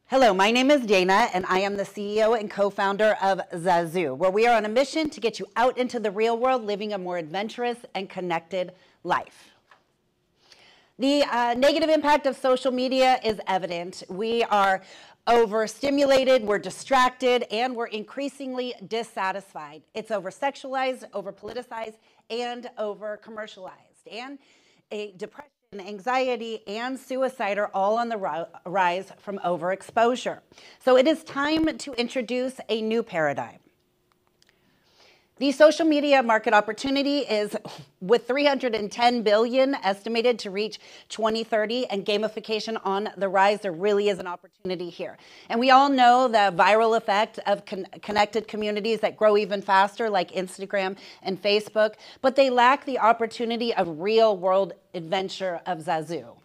Hello, my name is Dana, and I am the CEO and co-founder of Zazu, where we are on a mission to get you out into the real world, living a more adventurous and connected life. The negative impact of social media is evident. We are overstimulated, we're distracted, and we're increasingly dissatisfied. It's over-sexualized, over-politicized, and over-commercialized. And depression, anxiety, and suicide are all on the rise from overexposure. So it is time to introduce a new paradigm. The social media market opportunity is, with 310 billion estimated to reach 2030 and gamification on the rise, there really is an opportunity here. And we all know the viral effect of connected communities that grow even faster, like Instagram and Facebook, but they lack the opportunity of real world adventure of Zazu.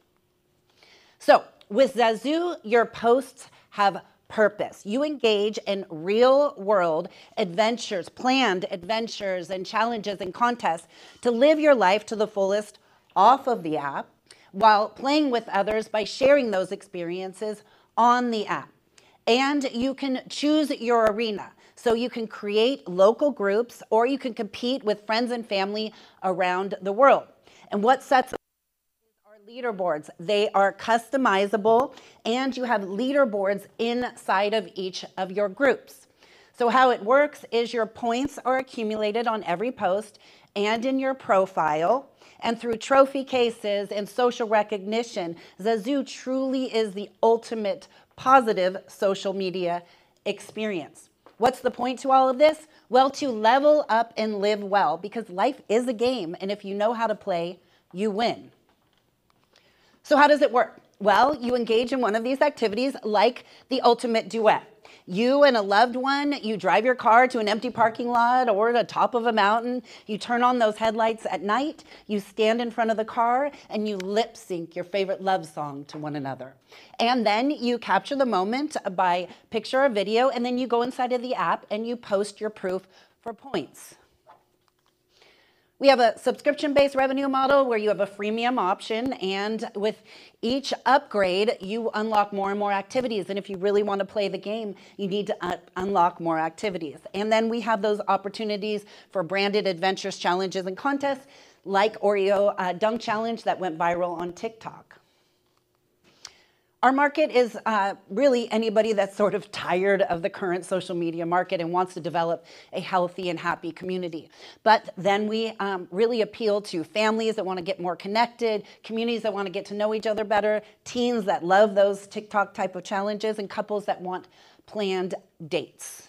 So with Zazu, your posts have purpose. You engage in real world adventures, planned adventures and challenges and contests to live your life to the fullest off of the app while playing with others by sharing those experiences on the app. And you can choose your arena. So you can create local groups or you can compete with friends and family around the world. And what sets leaderboards. They are customizable, and you have leaderboards inside of each of your groups. So how it works is your points are accumulated on every post and in your profile, and through trophy cases and social recognition, Zazu truly is the ultimate positive social media experience. What's the point to all of this? Well, to level up and live well, because life is a game, and if you know how to play, you win. So how does it work? Well, you engage in one of these activities like the ultimate duet. You and a loved one, you drive your car to an empty parking lot or the top of a mountain. You turn on those headlights at night. You stand in front of the car and you lip sync your favorite love song to one another. And then you capture the moment by picture or video, and then you go inside of the app and you post your proof for points. We have a subscription-based revenue model where you have a freemium option, and with each upgrade, you unlock more and more activities. And if you really want to play the game, you need to unlock more activities. And then we have those opportunities for branded adventures, challenges, and contests, like Oreo Dunk Challenge that went viral on TikTok. Our market is really anybody that's sort of tired of the current social media market and wants to develop a healthy and happy community. But then we really appeal to families that want to get more connected, communities that want to get to know each other better, teens that love those TikTok type of challenges, and couples that want planned dates.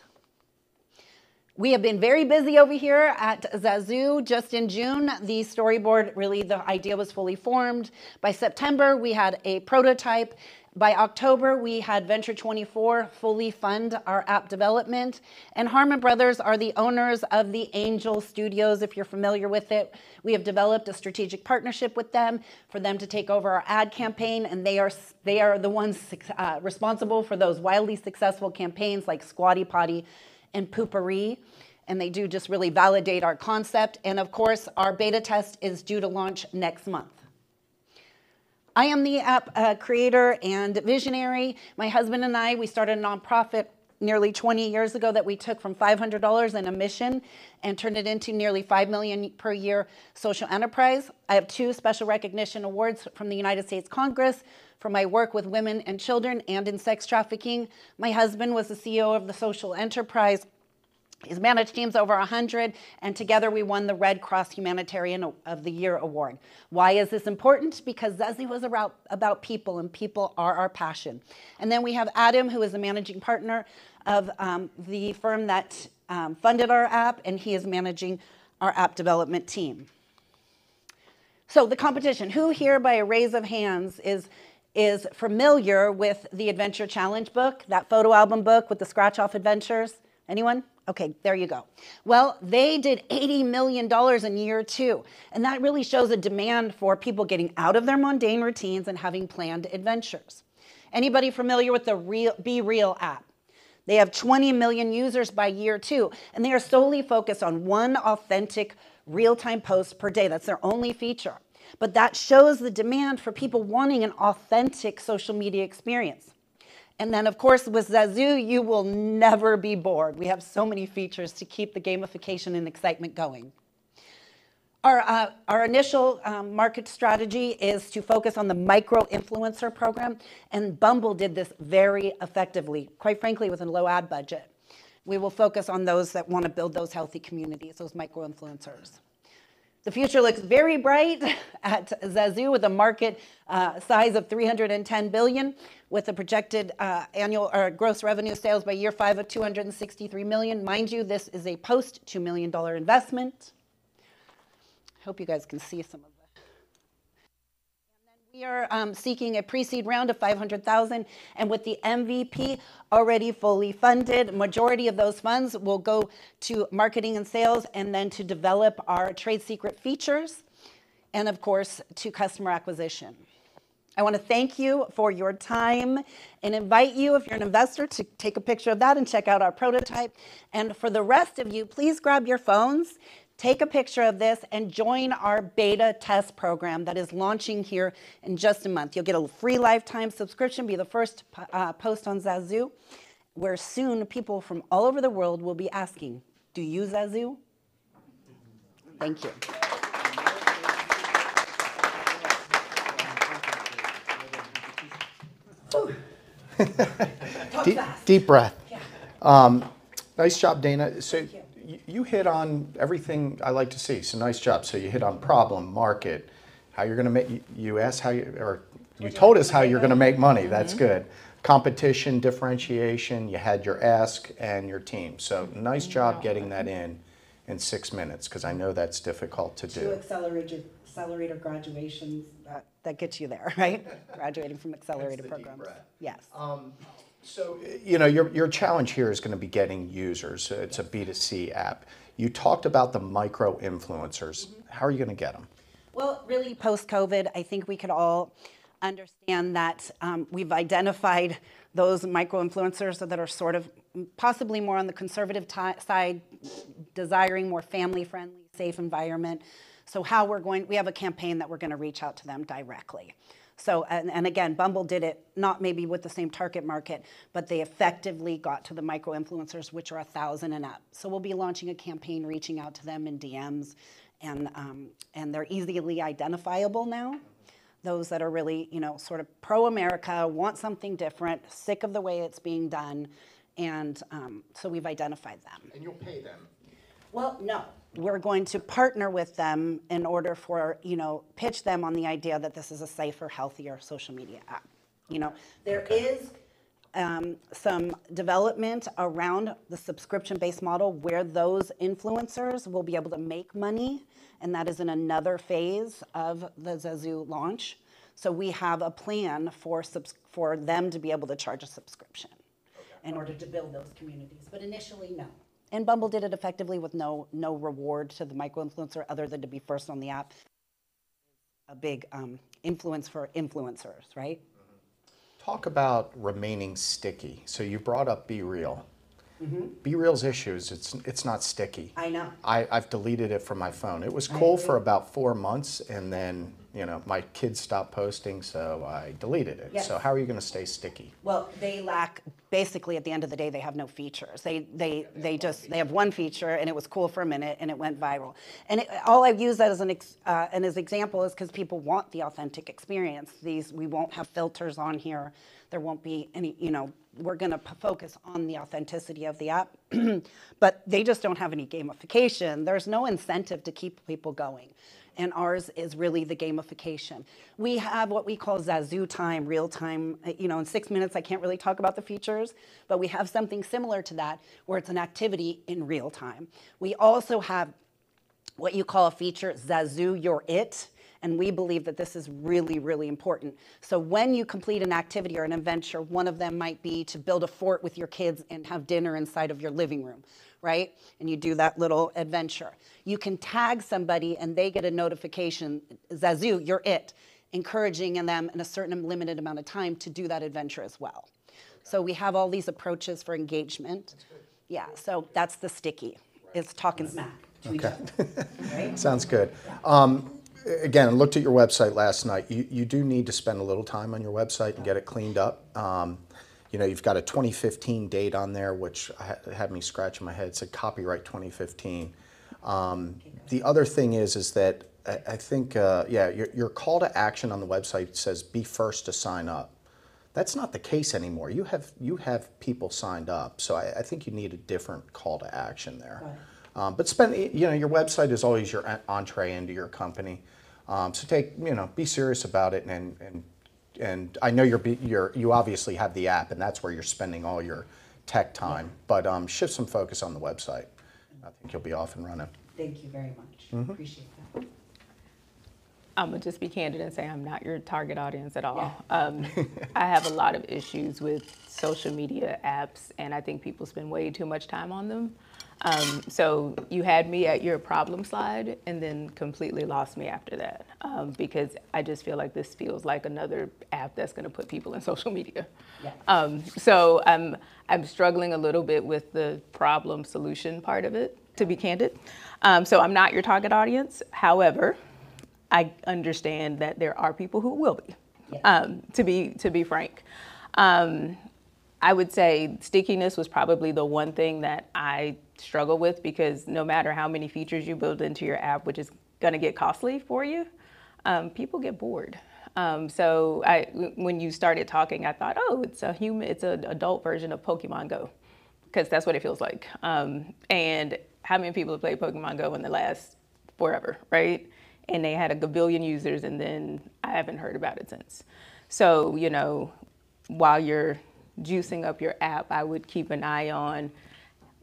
We have been very busy over here at Zazu. Just in June, the storyboard, really the idea was fully formed. By September, we had a prototype. By October, we had Venture 24 fully fund our app development. And Harmon Brothers are the owners of the Angel Studios, if you're familiar with it. We have developed a strategic partnership with them for them to take over our ad campaign, and they are the ones responsible for those wildly successful campaigns like Squatty Potty and Poopery, and they do just really validate our concept. And of course, our beta test is due to launch next month. I am the app creator and visionary. My husband and I, we started a nonprofit nearly 20 years ago that we took from $500 in a mission and turned it into nearly $5 million per year social enterprise. I have 2 special recognition awards from the United States Congress for my work with women and children and in sex trafficking. My husband was the CEO of the social enterprise. He's managed teams over 100, and together we won the Red Cross Humanitarian of the Year award. Why is this important? Because Zazu was about people, and people are our passion. And then we have Adam, who is the managing partner of the firm that funded our app, and he is managing our app development team. So the competition. Who here, by a raise of hands, is familiar with the Adventure Challenge book, that photo album book with the scratch-off adventures? Anyone? Okay, there you go. Well, they did $80 million in year 2, and that really shows a demand for people getting out of their mundane routines and having planned adventures. Anybody familiar with the Be Real app? They have 20 million users by year 2, and they are solely focused on one authentic real-time post per day. That's their only feature. But that shows the demand for people wanting an authentic social media experience. And then, of course, with Zazu, you will never be bored. We have so many features to keep the gamification and excitement going. Our initial market strategy is to focus on the micro-influencer program, and Bumble did this very effectively, quite frankly, with a low ad budget. We will focus on those that want to build those healthy communities, those micro-influencers. The future looks very bright at Zazu with a market size of $310 billion, with a projected annual gross revenue sales by year 5 of $263 million. Mind you, this is a post-$2 million investment. I hope you guys can see some of that. And then we are seeking a pre-seed round of $500,000, and with the MVP already fully funded, majority of those funds will go to marketing and sales, and then to develop our trade secret features, and of course, to customer acquisition. I want to thank you for your time and invite you, if you're an investor, to take a picture of that and check out our prototype. And for the rest of you, please grab your phones, take a picture of this, and join our beta test program that is launching here in just a month. You'll get a free lifetime subscription, be the first post on Zazu, where soon people from all over the world will be asking, do you use Zazu? Thank you. Deep breath. Yeah. Nice job, Dana. So you hit on everything I like to see. So nice job. So you hit on problem, market, how you're going to make. You asked how you, or you told us how you're going to make money. That's good. Competition, differentiation. You had your ask and your team. So nice job getting that in 6 minutes, because I know that's difficult to do. 2 accelerator graduations that gets you there, right? Graduating from accelerator programs. Yes. So, you know, your challenge here is going to be getting users. It's a B2C app. You talked about the micro influencers. How are you going to get them? Well, really, post-COVID, I think we could all understand that we've identified those micro influencers that are sort of possibly more on the conservative side, desiring more family-friendly, safe environment. So we have a campaign that we're going to reach out to them directly. So, and again, Bumble did it not maybe with the same target market, but they effectively got to the micro influencers, which are 1,000 and up. So we'll be launching a campaign, reaching out to them in DMs, and they're easily identifiable now. Those that are really, you know, sort of pro-America, want something different, sick of the way it's being done, and so we've identified them. And you'll pay them? Well, no. We're going to partner with them in order for, you know, pitch them on the idea that this is a safer, healthier social media app. You know, there is some development around the subscription-based model where those influencers will be able to make money, and that is in another phase of the Zazu launch. So we have a plan for them to be able to charge a subscription in order to build those communities. But initially, no. And Bumble did it effectively with no reward to the micro-influencer other than to be first on the app. A big influence for influencers, right? Talk about remaining sticky. So you brought up Be Real. Be Real's issues, it's not sticky. I know. I've deleted it from my phone. It was cool for about 4 months, and then, you know, my kids stopped posting, so I deleted it. Yes. So how are you going to stay sticky? Well, they lack, basically at the end of the day, they have no features. They have one feature, and it was cool for a minute, and it went viral. And all I've used that as an example is because people want the authentic experience. We won't have filters on here. There won't be any, you know, we're going to focus on the authenticity of the app, but they just don't have any gamification. There's no incentive to keep people going. And ours is really the gamification. We have what we call Zazu time, real time. You know, in 6 minutes, I can't really talk about the features, but we have something similar to that where it's an activity in real time. We also have what you call a feature, Zazu You're It. And we believe that this is really, really important. So when you complete an activity or an adventure, one of them might be to build a fort with your kids and have dinner inside of your living room, right? And you do that little adventure. You can tag somebody and they get a notification, Zazu, you're it, encouraging them in a certain limited amount of time to do that adventure as well. So we have all these approaches for engagement. Yeah, so that's the sticky. It's talking smack to each other. Right? Sounds good. Again, I looked at your website last night. You do need to spend a little time on your website and get it cleaned up. You know, you've got a 2015 date on there, which had me scratching my head. It said copyright 2015. The other thing is that I think, yeah, your call to action on the website says be first to sign up. That's not the case anymore. You have people signed up, so I think you need a different call to action there. Right. But your website is always your entree into your company. So be serious about it, and I know you obviously have the app, and that's where you're spending all your tech time. Yeah. But shift some focus on the website. I think you'll be off and running. Thank you very much. Appreciate that. I'm going to just be candid and say I'm not your target audience at all. Yeah. I have a lot of issues with social media apps, and I think people spend way too much time on them. So you had me at your problem slide and then completely lost me after that, because I just feel like this feels like another app that's going to put people in social media. Yeah. So I'm struggling a little bit with the problem solution part of it, to be candid. So I'm not your target audience. However, I understand that there are people who will be, to be frank. I would say stickiness was probably the one thing that I struggle with, because no matter how many features you build into your app, which is going to get costly for you, people get bored. So when you started talking, I thought, oh, it's an adult version of Pokemon Go, because that's what it feels like. And how many people have played Pokemon Go in the last forever, right? And they had a gabillion users, and then I haven't heard about it since. So, while you're juicing up your app, I would keep an eye on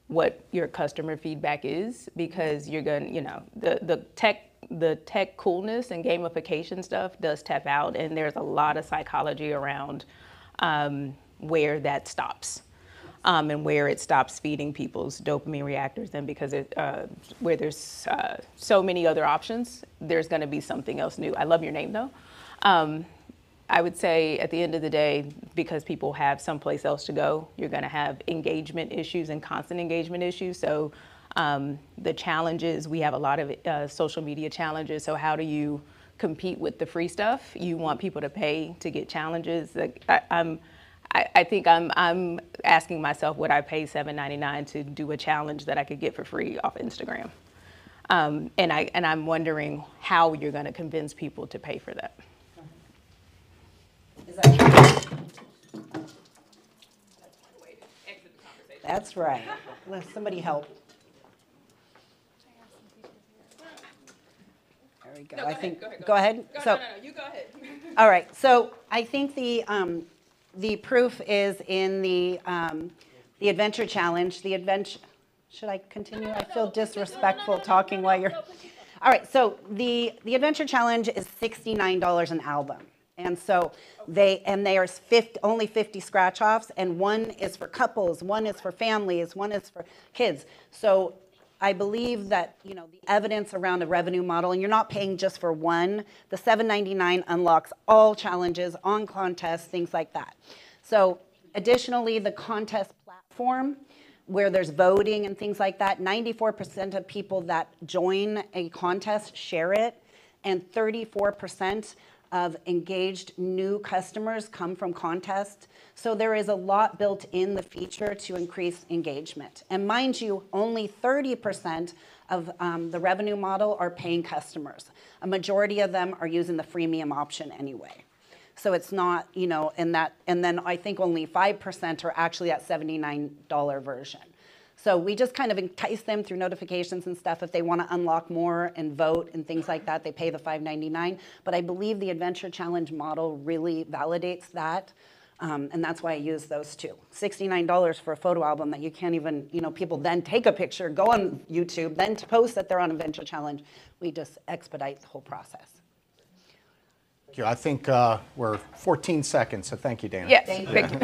what your customer feedback is, because you're going the tech coolness and gamification stuff does tap out, and there's a lot of psychology around where that stops. And where it stops feeding people's dopamine reactors, and because where there's so many other options, there's going to be something else new. I love your name, though. I would say at the end of the day, because people have someplace else to go, you're going to have engagement issues and constant engagement issues. So the challenges, we have a lot of social media challenges. So how do you compete with the free stuff? You want people to pay to get challenges. I think I'm asking myself, would I pay $7.99 to do a challenge that I could get for free off Instagram? And I'm wondering how you're going to convince people to pay for that. Is that true? That's right. Let somebody help. There we go. No, I think. Go ahead. No, you go ahead. All right. So I think the proof is in the adventure challenge. The adventure. Should I continue? I feel disrespectful talking while you're. All right. So the adventure challenge is $69 an album, and so they are only 50 scratch offs, and one is for couples, one is for families, one is for kids. So I believe that the evidence around the revenue model, and you're not paying just for one. The $7.99 unlocks all challenges, on contests, things like that. So additionally, the contest platform, where there's voting and things like that, 94% of people that join a contest share it, and 34% of engaged new customers come from contests. So there is a lot built in the feature to increase engagement. And mind you, only 30% of the revenue model are paying customers. A majority of them are using the freemium option anyway. So it's not, and then I think only 5% are actually at $79 version. So we just kind of entice them through notifications and stuff. If they want to unlock more and vote and things like that, they pay the $5.99. But I believe the Adventure Challenge model really validates that. And that's why I use those two. $69 for a photo album that you can't even, people then take a picture, go on YouTube, then to post that they're on Adventure Challenge. We just expedite the whole process. Thank you. I think we're 14 seconds, so thank you, Dana. Yes, thank you.